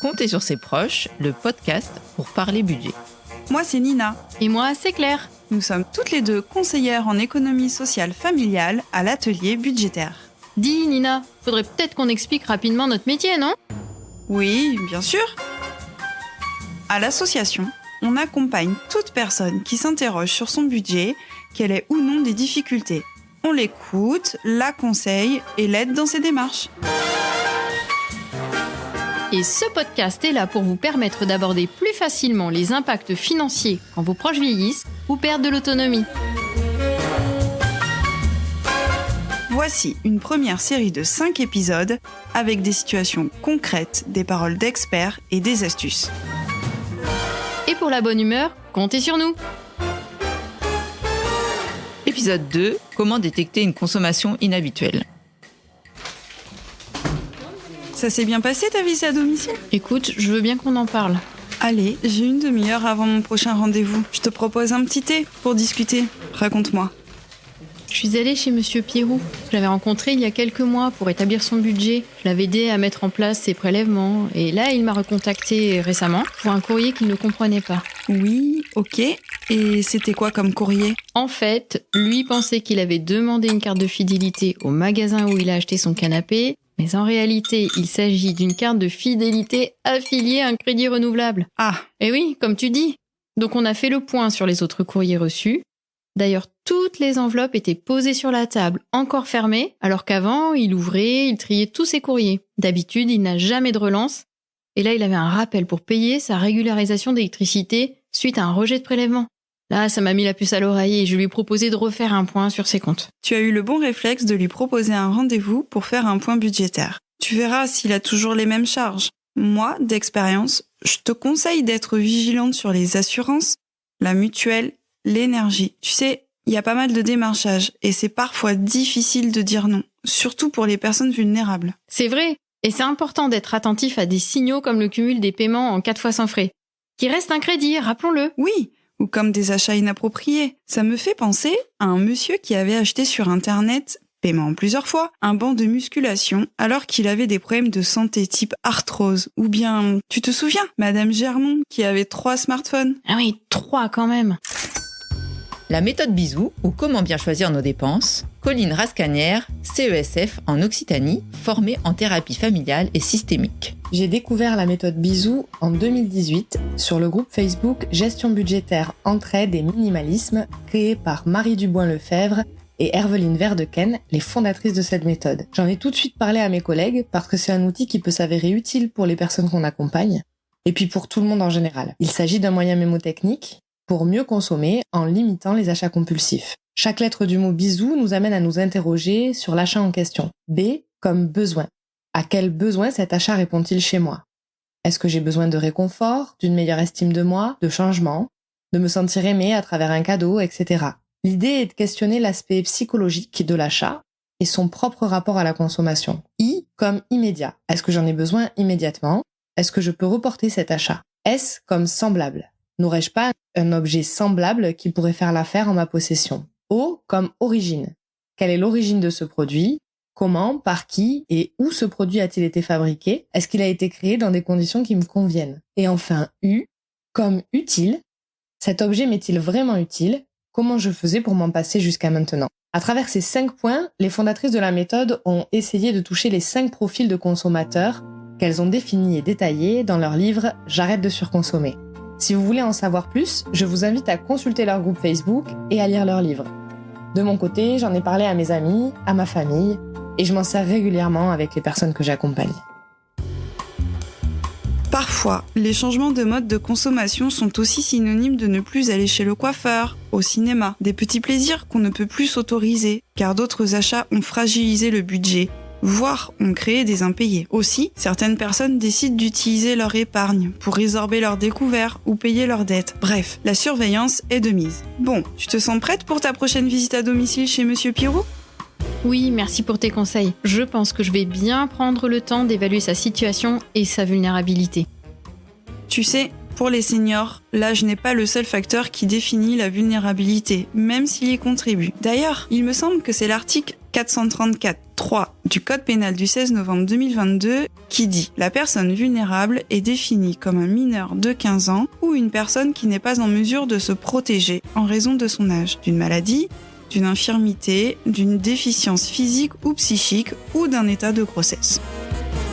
Compter sur ses proches, le podcast pour parler budget. Moi, c'est Nina. Et moi, c'est Claire. Nous sommes toutes les deux conseillères en économie sociale familiale à l'atelier budgétaire. Dis, Nina, faudrait peut-être qu'on explique rapidement notre métier, non ? Oui, bien sûr. À l'association, on accompagne toute personne qui s'interroge sur son budget, qu'elle ait ou non des difficultés. On l'écoute, la conseille et l'aide dans ses démarches. Et ce podcast est là pour vous permettre d'aborder plus facilement les impacts financiers quand vos proches vieillissent ou perdent de l'autonomie. Voici une première série de 5 épisodes avec des situations concrètes, des paroles d'experts et des astuces. Et pour la bonne humeur, comptez sur nous. Épisode 2, comment détecter une consommation inhabituelle. Ça s'est bien passé ta visite à domicile ? Écoute, je veux bien qu'on en parle. Allez, j'ai une demi-heure avant mon prochain rendez-vous. Je te propose un petit thé pour discuter. Raconte-moi. Je suis allée chez Monsieur Pierrot. Je l'avais rencontré il y a quelques mois pour établir son budget. Je l'avais aidé à mettre en place ses prélèvements. Et là, il m'a recontacté récemment pour un courrier qu'il ne comprenait pas. Oui, ok. Et c'était quoi comme courrier ? En fait, lui pensait qu'il avait demandé une carte de fidélité au magasin où il a acheté son canapé. Mais en réalité, il s'agit d'une carte de fidélité affiliée à un crédit renouvelable. Ah. Et oui, comme tu dis. Donc on a fait le point sur les autres courriers reçus. D'ailleurs, toutes les enveloppes étaient posées sur la table, encore fermées, alors qu'avant, il ouvrait, il triait tous ses courriers. D'habitude, il n'a jamais de relance. Et là, il avait un rappel pour payer sa régularisation d'électricité suite à un rejet de prélèvement. Là, ça m'a mis la puce à l'oreille et je lui ai proposé de refaire un point sur ses comptes. Tu as eu le bon réflexe de lui proposer un rendez-vous pour faire un point budgétaire. Tu verras s'il a toujours les mêmes charges. Moi, d'expérience, je te conseille d'être vigilante sur les assurances, la mutuelle, l'énergie. Tu sais, il y a pas mal de démarchage et c'est parfois difficile de dire non, surtout pour les personnes vulnérables. C'est vrai, et c'est important d'être attentif à des signaux comme le cumul des paiements en 4 fois sans frais, qui reste un crédit, rappelons-le. Oui, ou comme des achats inappropriés. Ça me fait penser à un monsieur qui avait acheté sur Internet, paiement en plusieurs fois, un banc de musculation alors qu'il avait des problèmes de santé type arthrose. Ou bien, tu te souviens, Madame Germont qui avait 3 smartphones ? Ah oui, 3 quand même. La méthode Bisou, ou comment bien choisir nos dépenses, Colline Rascanière, CESF en Occitanie, formée en thérapie familiale et systémique. J'ai découvert la méthode Bisou en 2018 sur le groupe Facebook Gestion budgétaire, entraide et minimalisme créé par Marie Dubois-Lefebvre et Herveline Verdecken, les fondatrices de cette méthode. J'en ai tout de suite parlé à mes collègues parce que c'est un outil qui peut s'avérer utile pour les personnes qu'on accompagne et puis pour tout le monde en général. Il s'agit d'un moyen mémotechnique pour mieux consommer en limitant les achats compulsifs. Chaque lettre du mot bisou nous amène à nous interroger sur l'achat en question. B comme besoin. À quel besoin cet achat répond-il chez moi ? Est-ce que j'ai besoin de réconfort, d'une meilleure estime de moi, de changement, de me sentir aimé à travers un cadeau, etc. L'idée est de questionner l'aspect psychologique de l'achat et son propre rapport à la consommation. I comme immédiat. Est-ce que j'en ai besoin immédiatement ? Est-ce que je peux reporter cet achat ? S comme semblable. N'aurais-je pas un objet semblable qui pourrait faire l'affaire en ma possession ? O comme origine. Quelle est l'origine de ce produit ? Comment, par qui et où ce produit a-t-il été fabriqué ? Est-ce qu'il a été créé dans des conditions qui me conviennent ? Et enfin, U comme utile. Cet objet m'est-il vraiment utile ? Comment je faisais pour m'en passer jusqu'à maintenant ? À travers ces 5 points, les fondatrices de la méthode ont essayé de toucher les 5 profils de consommateurs qu'elles ont définis et détaillés dans leur livre « J'arrête de surconsommer ». Si vous voulez en savoir plus, je vous invite à consulter leur groupe Facebook et à lire leur livre. De mon côté, j'en ai parlé à mes amis, à ma famille, et je m'en sers régulièrement avec les personnes que j'accompagne. Parfois, les changements de mode de consommation sont aussi synonymes de ne plus aller chez le coiffeur, au cinéma, des petits plaisirs qu'on ne peut plus s'autoriser, car d'autres achats ont fragilisé le budget, voire ont créé des impayés. Aussi, certaines personnes décident d'utiliser leur épargne pour résorber leurs découvertes ou payer leurs dettes. Bref, la surveillance est de mise. Bon, tu te sens prête pour ta prochaine visite à domicile chez Monsieur Pierrot ? Oui, merci pour tes conseils. Je pense que je vais bien prendre le temps d'évaluer sa situation et sa vulnérabilité. Tu sais, pour les seniors, l'âge n'est pas le seul facteur qui définit la vulnérabilité, même s'il y contribue. D'ailleurs, il me semble que c'est l'article 434.3 du Code pénal du 16 novembre 2022 qui dit « La personne vulnérable est définie comme un mineur de 15 ans ou une personne qui n'est pas en mesure de se protéger en raison de son âge, d'une maladie, d'une infirmité, d'une déficience physique ou psychique ou d'un état de grossesse. »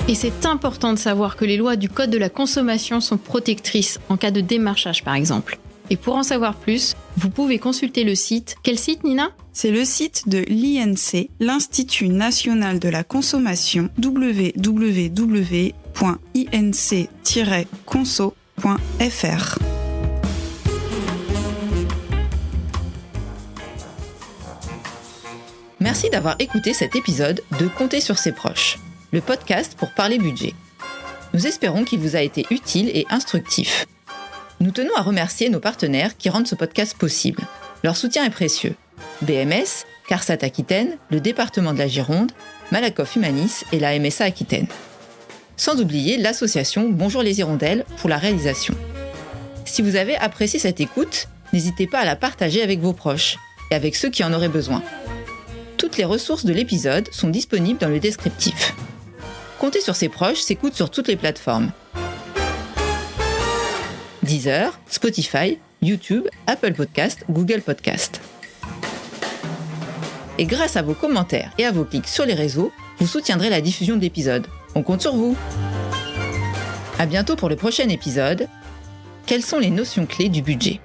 Et c'est important de savoir que les lois du Code de la consommation sont protectrices en cas de démarchage par exemple. Et pour en savoir plus, vous pouvez consulter le site. Quel site, Nina ? C'est le site de l'INC, l'Institut national de la consommation, www.inc-conso.fr. Merci d'avoir écouté cet épisode de Compter sur ses proches, le podcast pour parler budget. Nous espérons qu'il vous a été utile et instructif. Nous tenons à remercier nos partenaires qui rendent ce podcast possible. Leur soutien est précieux. BMS, CARSAT Aquitaine, le département de la Gironde, Malakoff Humanis et la MSA Aquitaine. Sans oublier l'association Bonjour les Hirondelles pour la réalisation. Si vous avez apprécié cette écoute, n'hésitez pas à la partager avec vos proches et avec ceux qui en auraient besoin. Toutes les ressources de l'épisode sont disponibles dans le descriptif. Compter sur ses proches s'écoute sur toutes les plateformes. Deezer, Spotify, YouTube, Apple Podcast, Google Podcast. Et grâce à vos commentaires et à vos clics sur les réseaux, vous soutiendrez la diffusion de l'épisode. On compte sur vous. À bientôt pour le prochain épisode. Quelles sont les notions clés du budget ?